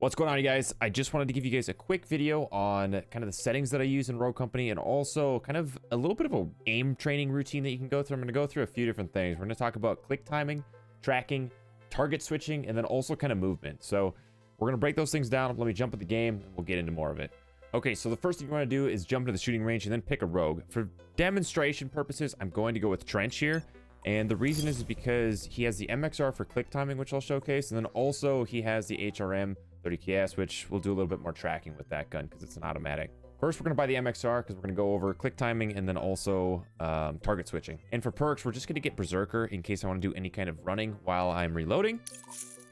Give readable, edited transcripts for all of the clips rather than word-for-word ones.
What's going on, you guys? I just wanted to give you guys a quick video on kind of the settings that I use in Rogue Company, and also kind of a little bit of a aim training routine that you can go through. I'm going to go through a few different things. We're going to talk about click timing, tracking, target switching, and then also kind of movement. So we're going to break those things down. Let me jump at the game and we'll get into more of it. Okay, so the first thing you want to do is jump to the shooting range and then pick a rogue. For demonstration purposes, I'm going to go with Trench here. And the reason is because he has the MXR for click timing, which I'll showcase. And then also he has the HRM 30KS, which we'll do a little bit more tracking with that gun because it's an automatic. First, we're going to buy the MXR because we're going to go over click timing and then also target switching. And for perks, we're just going to get Berserker in case I want to do any kind of running while I'm reloading.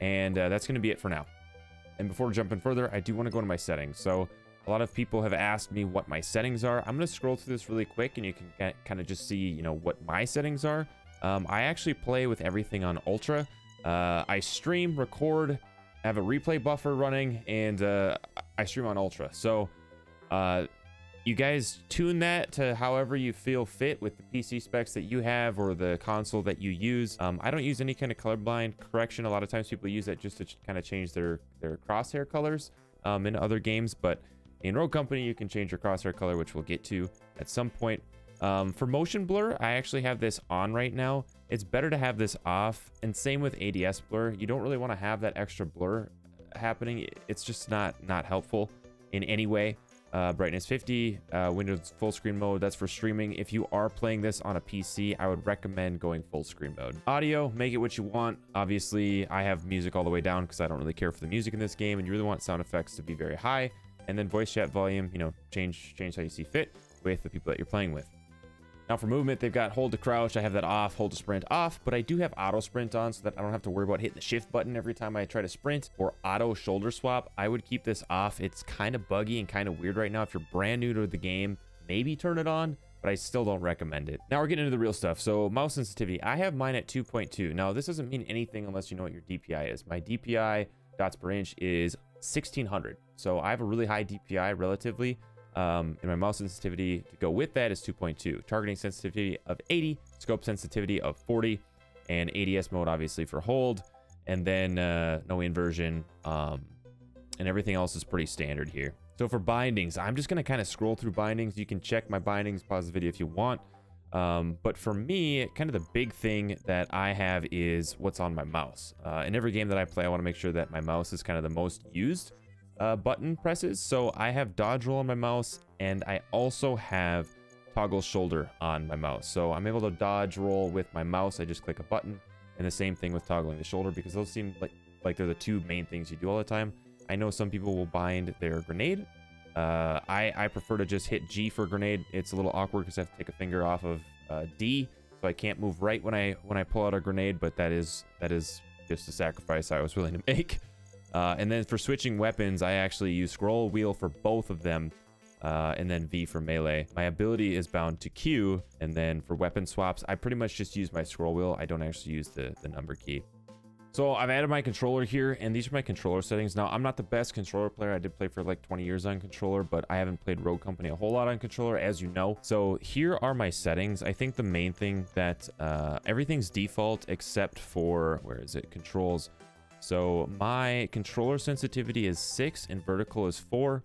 And that's going to be it for now. And before jumping further, I do want to go to my settings. So a lot of people have asked me what my settings are. I'm going to scroll through this really quick and you can kind of just see, you know, what my settings are. I actually play with everything on Ultra. I stream, record, have a replay buffer running, and I stream on Ultra. So you guys tune that to however you feel fit with the PC specs that you have or the console that you use. I don't use any kind of colorblind correction. A lot of times people use that just to kind of change their crosshair colors in other games. But in Rogue Company, you can change your crosshair color, which we'll get to at some point. For motion blur, I actually have this on right now. It's better to have this off, and same with ADS blur. You don't really want to have that extra blur happening. It's just not helpful in any way. Brightness 50, Windows full screen mode, that's for streaming. If you are playing this on a PC, I would recommend going full screen mode. Audio, make it what you want. Obviously, I have music all the way down because I don't really care for the music in this game, and you really want sound effects to be very high. And then voice chat volume, you know, change how you see fit with the people that you're playing with. Now for movement, they've got hold to crouch. I have that off, hold to sprint off, but I do have auto sprint on so that I don't have to worry about hitting the shift button every time I try to sprint, or auto shoulder swap. I would keep this off. It's kind of buggy and kind of weird right now. If you're brand new to the game, maybe turn it on, but I still don't recommend it. Now we're getting into the real stuff. So mouse sensitivity, I have mine at 2.2. Now this doesn't mean anything unless you know what your DPI is. My DPI dots per inch is 1600. So I have a really high DPI relatively. And my mouse sensitivity to go with that is 2.2. Targeting sensitivity of 80, scope sensitivity of 40, and ADS mode obviously for hold, and then no inversion, and everything else is pretty standard here. So for bindings, I'm just gonna kind of scroll through bindings. You can check my bindings, pause the video if you want. But for me, kind of the big thing that I have is what's on my mouse. In every game that I play, I want to make sure that my mouse is kind of the most used button presses. So I have dodge roll on my mouse, and I also have toggle shoulder on my mouse. So I'm able to dodge roll with my mouse. I just click a button, and the same thing with toggling the shoulder, because those seem like they're the two main things you do all the time. I know some people will bind their grenade. I prefer to just hit G for grenade. It's a little awkward because I have to take a finger off of D, so I can't move right when I pull out a grenade, but that is just a sacrifice I was willing to make. And then for switching weapons, I actually use scroll wheel for both of them, and then V for melee. My ability is bound to Q, and then for weapon swaps, I pretty much just use my scroll wheel. I don't actually use the number key. So I've added my controller here, and these are my controller settings. Now, I'm not the best controller player. I did play for like 20 years on controller, but I haven't played Rogue Company a whole lot on controller, as you know. So here are my settings. I think the main thing that everything's default except for, where is it? Controls. So my controller sensitivity is 6 and vertical is 4.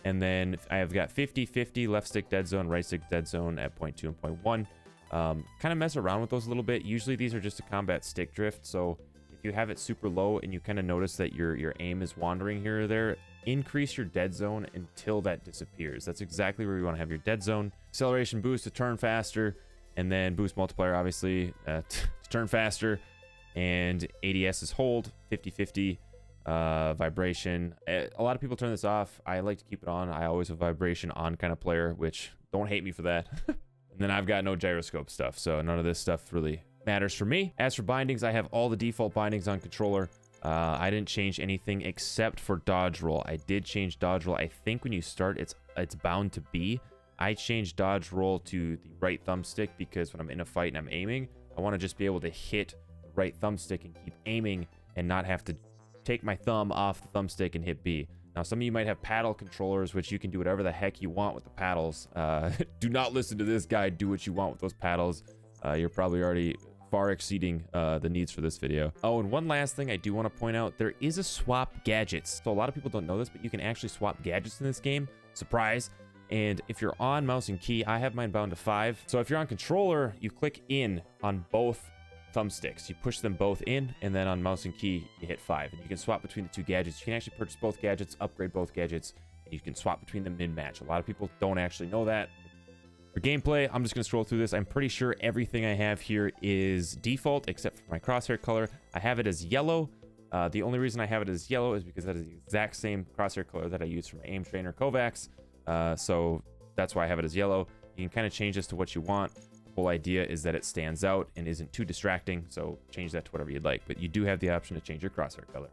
And then I have got 50-50 left stick dead zone, right stick dead zone at 0.2 and 0.1. Kind of mess around with those a little bit. Usually these are just to combat stick drift. So if you have it super low and you kind of notice that your aim is wandering here or there, increase your dead zone until that disappears. That's exactly where you want to have your dead zone. Acceleration boost to turn faster, and then boost multiplier obviously to turn faster. And ADS is hold, 50-50 vibration. A lot of people turn this off. I like to keep it on. I always have vibration on kind of player, which don't hate me for that. And then I've got no gyroscope stuff, so none of this stuff really matters for me. As for bindings, I have all the default bindings on controller. I didn't change anything except for dodge roll. I did change dodge roll. I think when you start, it's bound to be. I changed dodge roll to the right thumbstick because when I'm in a fight and I'm aiming, I want to just be able to hit right thumbstick and keep aiming and not have to take my thumb off the thumbstick and hit B. Now, some of you might have paddle controllers, which you can do whatever the heck you want with the paddles. Do not listen to this guy. Do what you want with those paddles. You're probably already far exceeding the needs for this video. Oh, and one last thing I do want to point out, there is a swap gadgets. So a lot of people don't know this, but you can actually swap gadgets in this game. Surprise. And if you're on mouse and key, I have mine bound to 5. So if you're on controller, you click in on both thumbsticks. You push them both in, and then on mouse and key, you hit 5. And you can swap between the two gadgets. You can actually purchase both gadgets, upgrade both gadgets, and you can swap between them mid-match. A lot of people don't actually know that. For gameplay, I'm just going to scroll through this. I'm pretty sure everything I have here is default, except for my crosshair color. I have it as yellow. The only reason I have it as yellow is because that is the exact same crosshair color that I use for my aim trainer Kovacs. So that's why I have it as yellow. You can kind of change this to what you want. The whole idea is that it stands out and isn't too distracting, so change that to whatever you'd like, but you do have the option to change your crosshair color.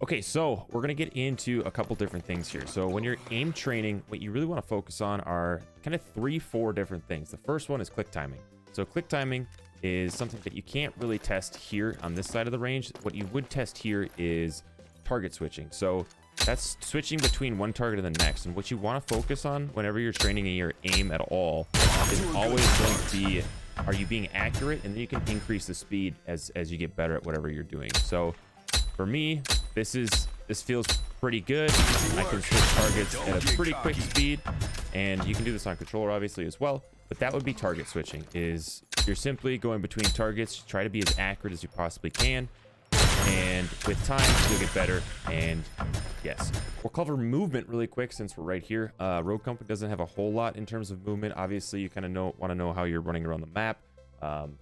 Okay, so we're going to get into a couple different things here. So when you're aim training, what you really want to focus on are kind of 3-4 different things. The first one is click timing. So click timing is something that you can't really test here on this side of the range. What you would test here is target switching. So that's switching between one target and the next. And what you want to focus on whenever you're training in your aim at all is always going to be, are you being accurate? And then you can increase the speed as you get better at whatever you're doing. So for me, this feels pretty good. I can switch targets at a pretty quick speed, and you can do this on controller obviously as well. But that would be target switching, is you're simply going between targets, try to be as accurate as you possibly can. And with time, you'll get better. And yes, we'll cover movement really quick since we're right here. Rogue Company doesn't have a whole lot in terms of movement. Obviously, you kind of want to know how you're running around the map.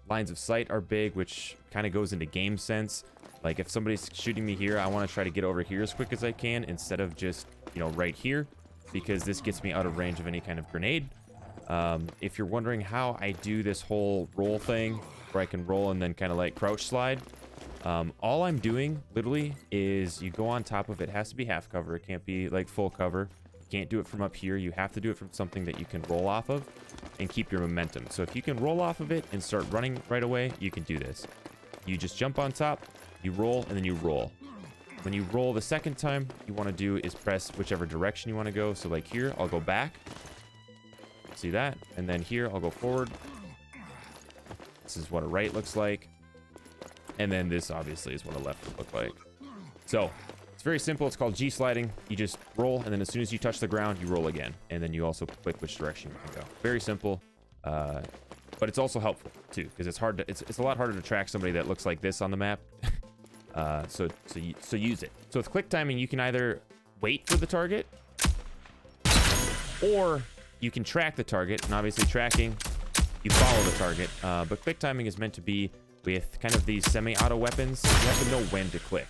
Lines of sight are big, which kind of goes into game sense. Like if somebody's shooting me here, I want to try to get over here as quick as I can instead of just, you know, right here, because this gets me out of range of any kind of grenade. If you're wondering how I do this whole roll thing, where I can roll and then kind of like crouch slide, all I'm doing literally is you go on top of it. It has to be half cover. It can't be like full cover. You can't do it from up here. You have to do it from something that you can roll off of and keep your momentum. So if you can roll off of it and start running right away, you can do this. You just jump on top, you roll, and then you roll. When you roll the second time, you want to do is press whichever direction you want to go. So like here, I'll go back. See that? And then here, I'll go forward. This is what a right looks like. And then this obviously is what a left would look like. So it's very simple. It's called G sliding. You just roll, and then as soon as you touch the ground, you roll again. And then you also click which direction you can go. Very simple. But it's also helpful too, because it's hard to, it's a lot harder to track somebody that looks like this on the map. So use it. So with quick timing, you can either wait for the target, or you can track the target. And obviously tracking, you follow the target. But quick timing is meant to be with kind of these semi-auto weapons. You have to know when to click.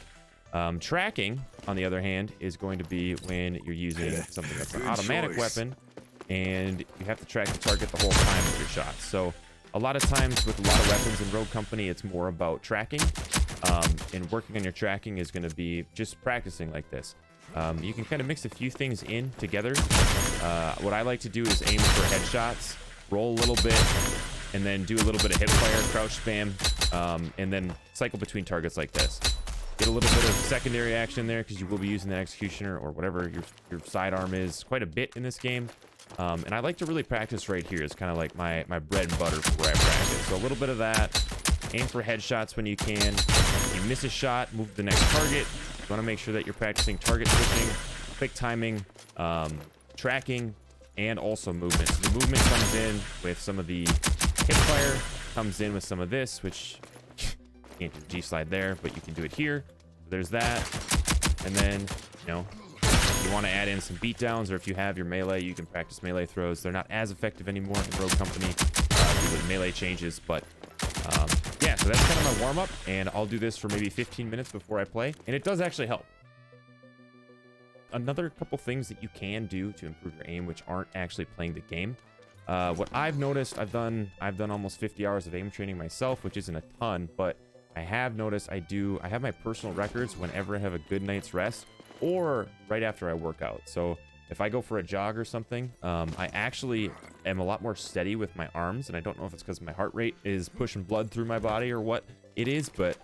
Tracking, on the other hand, is going to be when you're using something that's an automatic weapon, and you have to track the target the whole time with your shots. So a lot of times with a lot of weapons in Rogue Company, it's more about tracking, and working on your tracking is going to be just practicing like this. You can kind of mix a few things in together. What I like to do is aim for headshots, roll a little bit, and then do a little bit of hip fire, crouch spam, and then cycle between targets like this. Get a little bit of secondary action there, because you will be using the executioner or whatever your sidearm is quite a bit in this game. And I like to really practice right here. It's kind of like my bread and butter for where I practice. So a little bit of that. Aim for headshots when you can. If you miss a shot, move to the next target. You want to make sure that you're practicing target switching, quick timing, tracking, and also movement. So the movement comes in with some of the hip fire, comes in with some of this, which you can't do the G slide there, but you can do it here. So there's that. And then, you know, you want to add in some beatdowns, or if you have your melee, you can practice melee throws. They're not as effective anymore in Rogue Company due to the melee changes, but yeah, so that's kind of my warm-up, and I'll do this for maybe 15 minutes before I play, and it does actually help. Another couple things that you can do to improve your aim, which aren't actually playing the game. What I've noticed, I've done almost 50 hours of aim training myself, which isn't a ton, but I have noticed I have my personal records whenever I have a good night's rest, or right after I work out. So if I go for a jog or something, I actually am a lot more steady with my arms, and I don't know if it's because my heart rate is pushing blood through my body or what it is, but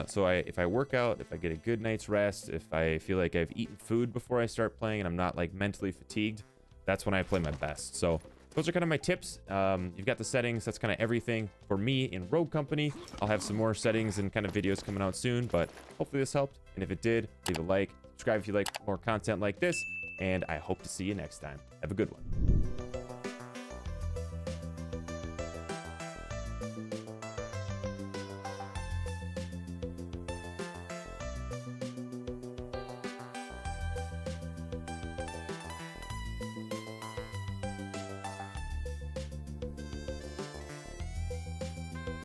so if I work out, if I get a good night's rest, if I feel like I've eaten food before I start playing and I'm not like mentally fatigued, that's when I play my best. So those are kind of my tips. You've got the settings. That's kind of everything for me in Rogue Company. I'll have some more settings and kind of videos coming out soon, but hopefully this helped. And if it did, leave a like, subscribe if you like more content like this, and I hope to see you next time. Have a good one.